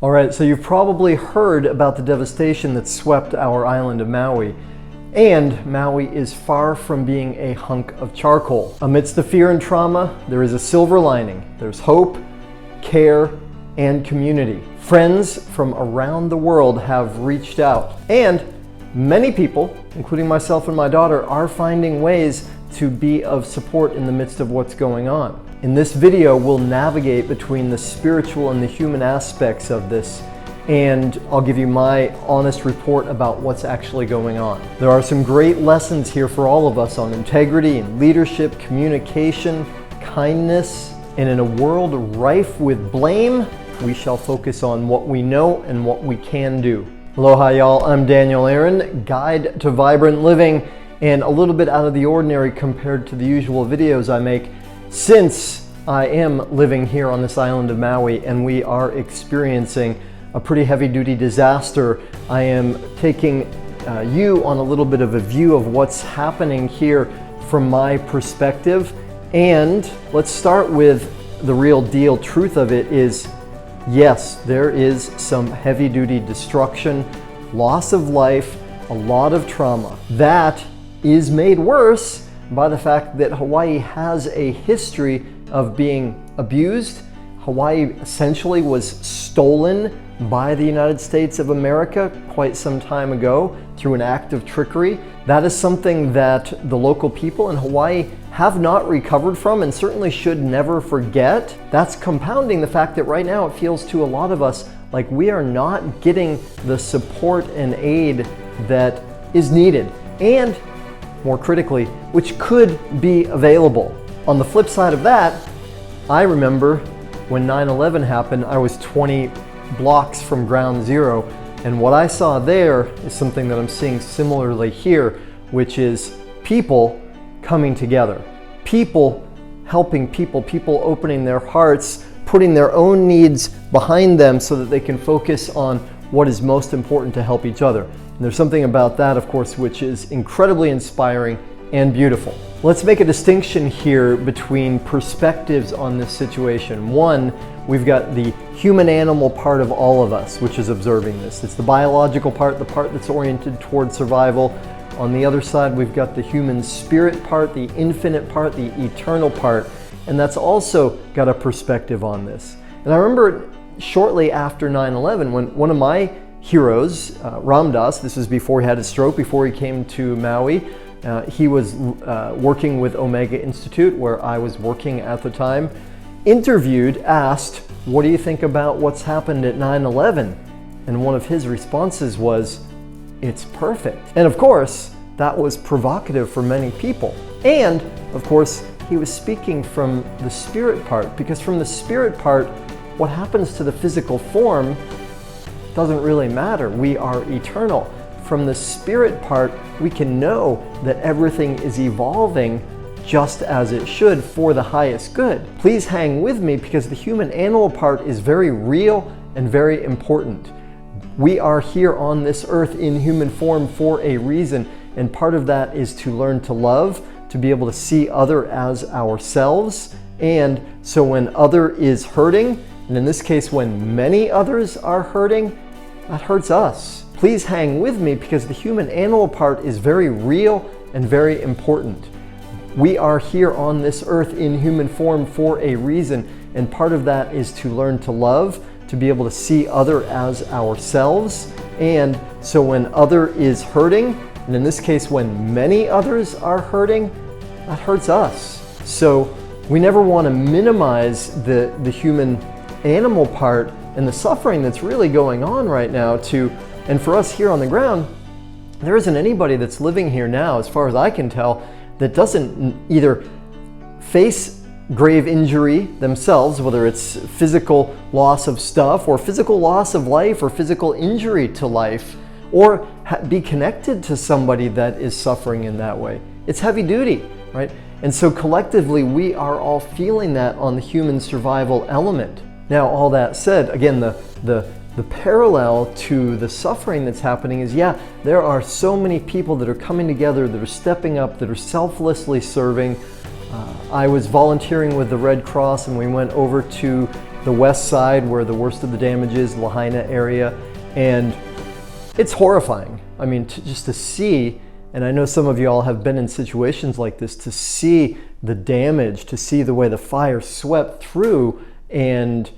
Alright, so you've probably heard about the devastation that swept our island of Maui. And Maui is far from being a hunk of charcoal. Amidst the fear and trauma, there is a silver lining. There's hope, care, and community. Friends from around the world have reached out. And many people, including myself and my daughter, are finding ways to be of support in the midst of what's going on. In this video, we'll navigate between the spiritual and the human aspects of this, and I'll give you my honest report about what's actually going on. There are some great lessons here for all of us on integrity and leadership, communication, kindness, and in a world rife with blame, we shall focus on what we know and what we can do. Aloha y'all, I'm Daniel Aaron, guide to vibrant living, and a little bit out of the ordinary compared to the usual videos I make, since I am living here on this island of Maui and we are experiencing a pretty heavy-duty disaster. I am taking you on a little bit of a view of what's happening here from my perspective. And let's start with the real deal. Truth of it is, yes, there is some heavy-duty destruction, loss of life, a lot of trauma. That is made worse by the fact that Hawaii has a history of being abused. Hawaii essentially was stolen by the United States of America quite some time ago through an act of trickery. That is something that the local people in Hawaii have not recovered from and certainly should never forget. That's compounding the fact that right now it feels to a lot of us like we are not getting the support and aid that is needed, and more critically, which could be available. On the flip side of that, I remember when 9/11 happened, I was 20 blocks from ground zero, and what I saw there is something that I'm seeing similarly here, which is people coming together, people helping people, people opening their hearts, putting their own needs behind them so that they can focus on what is most important to help each other. And there's something about that, of course, which is incredibly inspiring and beautiful. Let's make a distinction here between perspectives on this situation. One, we've got the human-animal part of all of us, which is observing this. It's the biological part, the part that's oriented toward survival. On the other side, we've got the human spirit part, the infinite part, the eternal part, and that's also got a perspective on this. And I remember shortly after 9/11, when one of my heroes, Ram Dass, this is before he had his stroke, before he came to Maui, he was working with Omega Institute, where I was working at the time, interviewed, asked, what do you think about what's happened at 9/11? And one of his responses was, it's perfect. And of course, that was provocative for many people. And of course, he was speaking from the spirit part, because from the spirit part, what happens to the physical form doesn't really matter. We are eternal. From the spirit part, we can know that everything is evolving just as it should for the highest good. Please hang with me, because the human-animal part is very real and very important. We are here on this earth in human form for a reason, and part of that is to learn to love, to be able to see other as ourselves, and so when other is hurting, and in this case when many others are hurting, that hurts us. Please hang with me, because the human-animal part is very real and very important. We are here on this earth in human form for a reason, and part of that is to learn to love, to be able to see other as ourselves, and so when other is hurting, and in this case when many others are hurting, that hurts us. So we never want to minimize the human-animal part and the suffering that's really going on right now and for us here on the ground, there isn't anybody that's living here now, as far as I can tell, that doesn't either face grave injury themselves, whether it's physical loss of stuff or physical loss of life or physical injury to life, or be connected to somebody that is suffering in that way. It's heavy duty, right? And so collectively, we are all feeling that on the human survival element. Now, all that said, again, the parallel to the suffering that's happening is, yeah, there are so many people that are coming together, that are stepping up, that are selflessly serving. I was volunteering with the Red Cross, and we went over to the west side where the worst of the damage is, Lahaina area, and it's horrifying. I mean, just to see, and I know some of you all have been in situations like this, to see the damage, to see the way the fire swept through and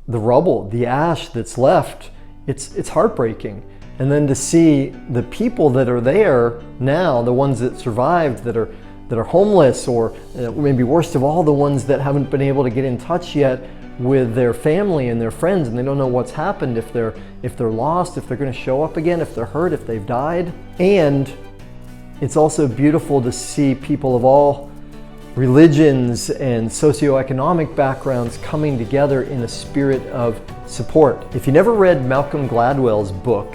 the rubble, the ash that's left, it's heartbreaking. And then to see the people that are there now, the ones that survived, that are homeless, or maybe worst of all, the ones that haven't been able to get in touch yet with their family and their friends, and they don't know what's happened, if they're lost, if they're going to show up again, if they're hurt, if they've died. And it's also beautiful to see people of all religions and socioeconomic backgrounds coming together in a spirit of support. If you never read Malcolm Gladwell's book,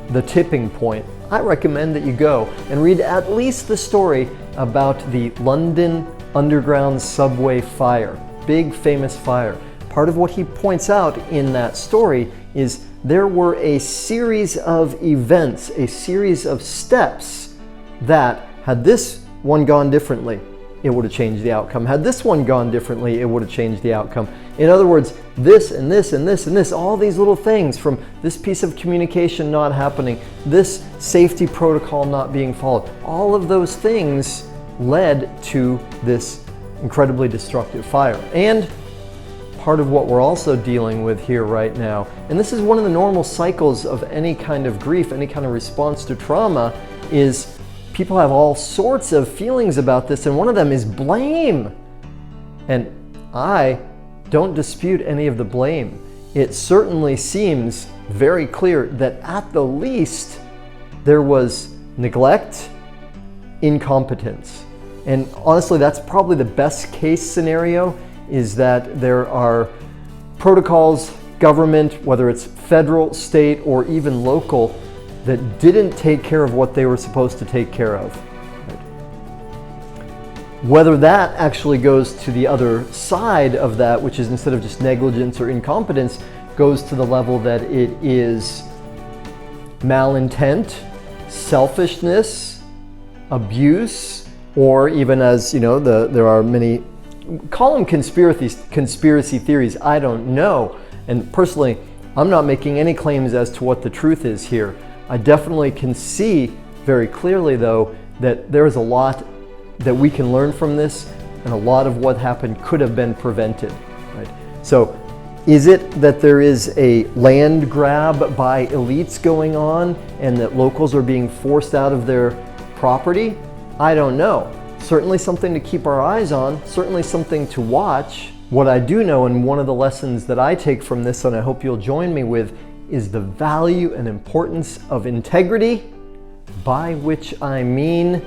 The Tipping Point, I recommend that you go and read at least the story about the London Underground subway fire, big famous fire. Part of what he points out in that story is there were a series of events, a series of steps that, had this one gone differently, it would have changed the outcome. Had this one gone differently, it would have changed the outcome. In other words, this and this and this and this, all these little things, from this piece of communication not happening, this safety protocol not being followed, all of those things led to this incredibly destructive fire. And part of what we're also dealing with here right now, and this is one of the normal cycles of any kind of grief, any kind of response to trauma, is people have all sorts of feelings about this, and one of them is blame. And I don't dispute any of the blame. It certainly seems very clear that at the least there was neglect, incompetence. And honestly, that's probably the best case scenario, is that there are protocols, government, whether it's federal, state, or even local, that didn't take care of what they were supposed to take care of. Whether that actually goes to the other side of that, which is instead of just negligence or incompetence, goes to the level that it is malintent, selfishness, abuse, or even, as you know, there are many, call them conspiracy theories, I don't know. And personally, I'm not making any claims as to what the truth is here. I definitely can see very clearly, though, that there is a lot that we can learn from this, and a lot of what happened could have been prevented. Right? So, is it that there is a land grab by elites going on and that locals are being forced out of their property? I don't know. Certainly something to keep our eyes on, certainly something to watch. What I do know, and one of the lessons that I take from this, and I hope you'll join me with, is the value and importance of integrity, by which I mean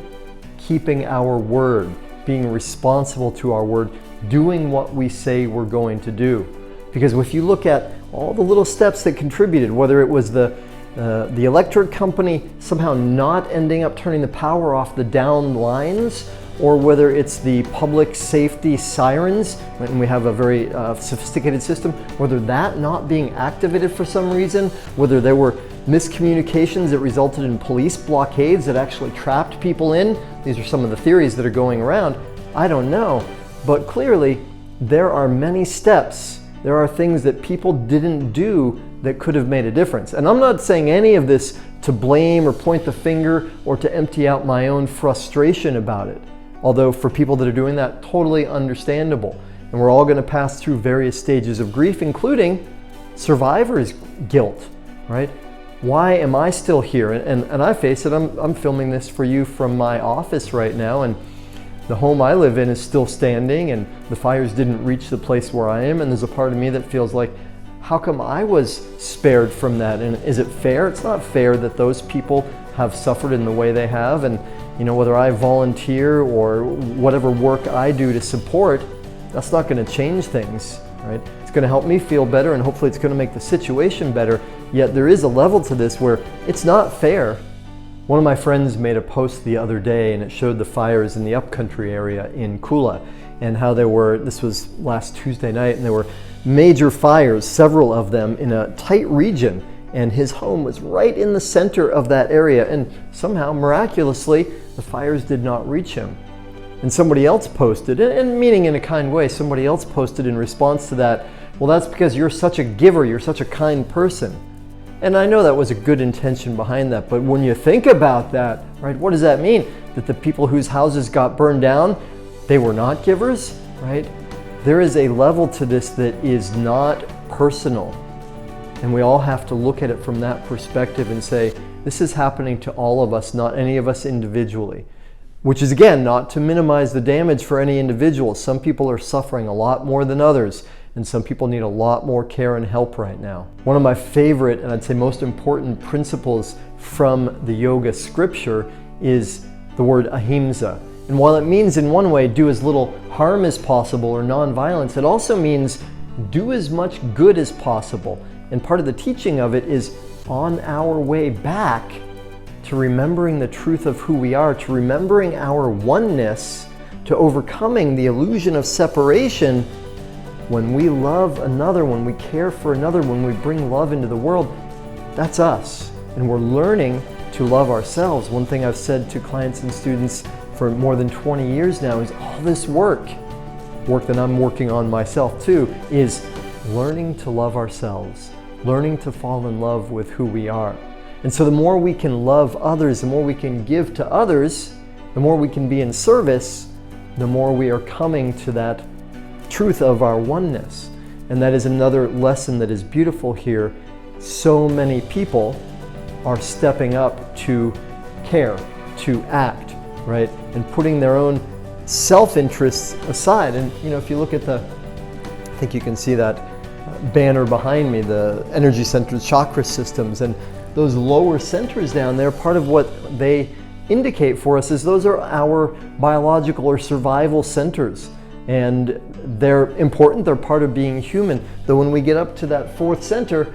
keeping our word, being responsible to our word, doing what we say we're going to do. Because if you look at all the little steps that contributed, whether it was the electric company somehow not ending up turning the power off the down lines, or whether it's the public safety sirens, and we have a very sophisticated system, whether that not being activated for some reason, whether there were miscommunications that resulted in police blockades that actually trapped people in. These are some of the theories that are going around. I don't know, but clearly there are many steps. There are things that people didn't do that could have made a difference. And I'm not saying any of this to blame or point the finger or to empty out my own frustration about it. Although for people that are doing that, totally understandable. And we're all going to pass through various stages of grief, including survivor's guilt, right? Why am I still here? And I face it, I'm filming this for you from my office right now, and the home I live in is still standing, and the fires didn't reach the place where I am, and there's a part of me that feels like, how come I was spared from that? And is it fair? It's not fair that those people have suffered in the way they have, and you know, whether I volunteer or whatever work I do to support, that's not going to change things, right? It's going to help me feel better, and hopefully it's going to make the situation better. Yet there is a level to this where it's not fair. One of my friends made a post the other day, and it showed the fires in the upcountry area in Kula, and how there were, this was last Tuesday night, and there were major fires, several of them in a tight region, and his home was right in the center of that area, and somehow, miraculously, the fires did not reach him. And somebody else posted, and meaning in a kind way, somebody else posted in response to that, Well, that's because you're such a giver, you're such a kind person. And I know that was a good intention behind that, but when you think about that, right, what does that mean? That the people whose houses got burned down, they were not givers, right? There is a level to this that is not personal. And we all have to look at it from that perspective and say, this is happening to all of us, not any of us individually. Which is, again, not to minimize the damage for any individual. Some people are suffering a lot more than others, and some people need a lot more care and help right now. One of my favorite, and I'd say most important principles from the yoga scripture is the word ahimsa. And while it means in one way, do as little harm as possible or non-violence, it also means do as much good as possible. And part of the teaching of it is on our way back to remembering the truth of who we are, to remembering our oneness, to overcoming the illusion of separation. When we love another, when we care for another, when we bring love into the world, that's us. And we're learning to love ourselves. One thing I've said to clients and students for more than 20 years now is all this work that I'm working on myself too, is learning to love ourselves, learning to fall in love with who we are. And so the more we can love others, the more we can give to others, the more we can be in service, the more we are coming to that truth of our oneness. And that is another lesson that is beautiful here. So many people are stepping up to care, to act, right? And putting their own self-interests aside. And if you look at I think you can see that banner behind me, the energy centers, chakra systems, and those lower centers down there, part of what they indicate for us is those are our biological or survival centers. And they're important, they're part of being human. Though when we get up to that fourth center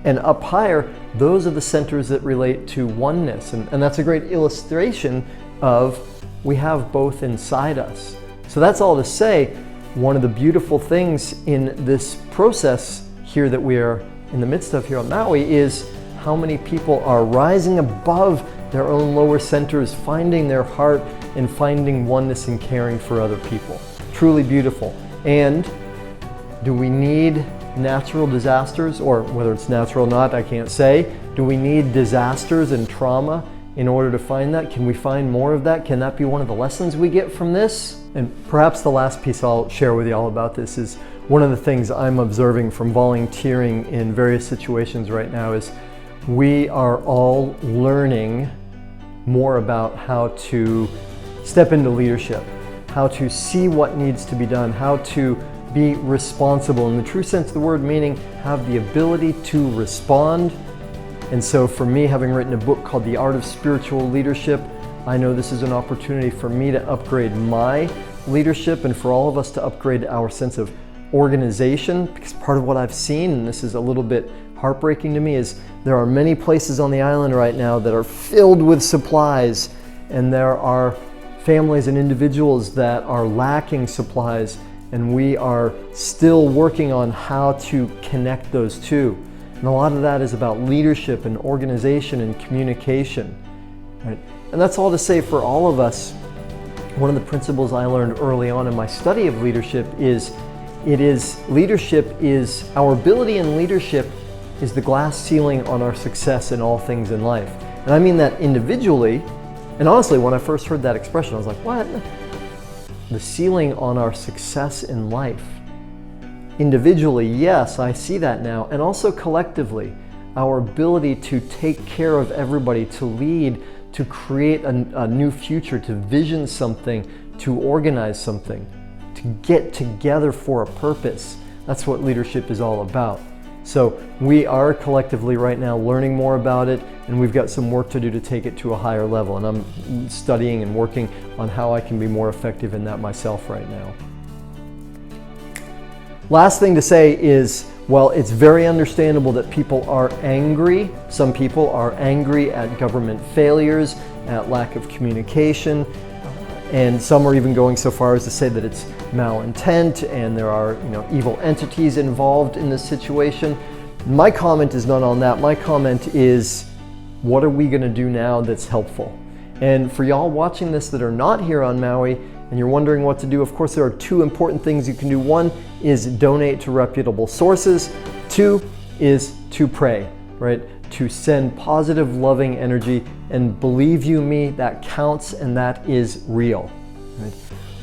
and up higher, those are the centers that relate to oneness. And that's a great illustration of we have both inside us. So that's all to say, one of the beautiful things in this process here that we are in the midst of here on Maui is how many people are rising above their own lower centers, finding their heart and finding oneness and caring for other people. Truly beautiful. And do we need natural disasters, or whether it's natural or not, I can't say. Do we need disasters and trauma in order to find that? Can we find more of that? Can that be one of the lessons we get from this? And perhaps the last piece I'll share with you all about this is one of the things I'm observing from volunteering in various situations right now is we are all learning more about how to step into leadership, how to see what needs to be done, how to be responsible in the true sense of the word, meaning have the ability to respond. And so for me, having written a book called The Art of Spiritual Leadership, I know this is an opportunity for me to upgrade my leadership and for all of us to upgrade our sense of organization, because part of what I've seen, and this is a little bit heartbreaking to me, is there are many places on the island right now that are filled with supplies, and there are families and individuals that are lacking supplies, and we are still working on how to connect those two. And a lot of that is about leadership and organization and communication, right? And that's all to say for all of us, one of the principles I learned early on in my study of leadership is leadership is our ability in leadership is the glass ceiling on our success in all things in life. And I mean that individually. And honestly, when I first heard that expression, I was like, what? The ceiling on our success in life. Individually, yes, I see that now. And also collectively, our ability to take care of everybody, to lead, to create a new future, to vision something, to organize something, to get together for a purpose. That's what leadership is all about. So we are collectively right now learning more about it, and we've got some work to do to take it to a higher level. And I'm studying and working on how I can be more effective in that myself right now. Last thing to say is, well, it's very understandable that people are angry. Some people are angry at government failures, at lack of communication, and some are even going so far as to say that it's malintent and there are, evil entities involved in this situation. My comment is not on that. My comment is, what are we going to do now that's helpful? And for y'all watching this that are not here on Maui, and you're wondering what to do, of course there are two important things you can do. One is donate to reputable sources. Two is to pray, right? To send positive, loving energy, and believe you me, that counts and that is real. Right?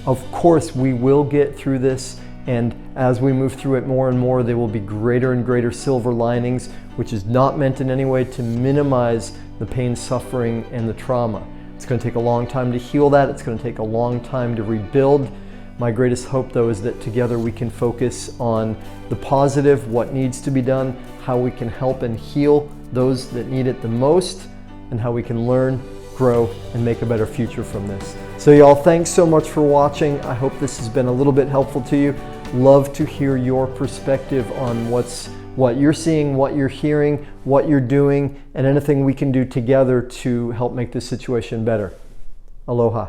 Of course, we will get through this, and as we move through it more and more, there will be greater and greater silver linings, which is not meant in any way to minimize the pain, suffering, and the trauma. It's going to take a long time to heal that. It's going to take a long time to rebuild. My greatest hope, though, is that together we can focus on the positive, what needs to be done, how we can help and heal those that need it the most, and how we can learn, grow, and make a better future from this. So y'all, thanks so much for watching. I hope this has been a little bit helpful to you. Love to hear your perspective on what you're seeing, what you're hearing, what you're doing, and anything we can do together to help make this situation better. Aloha.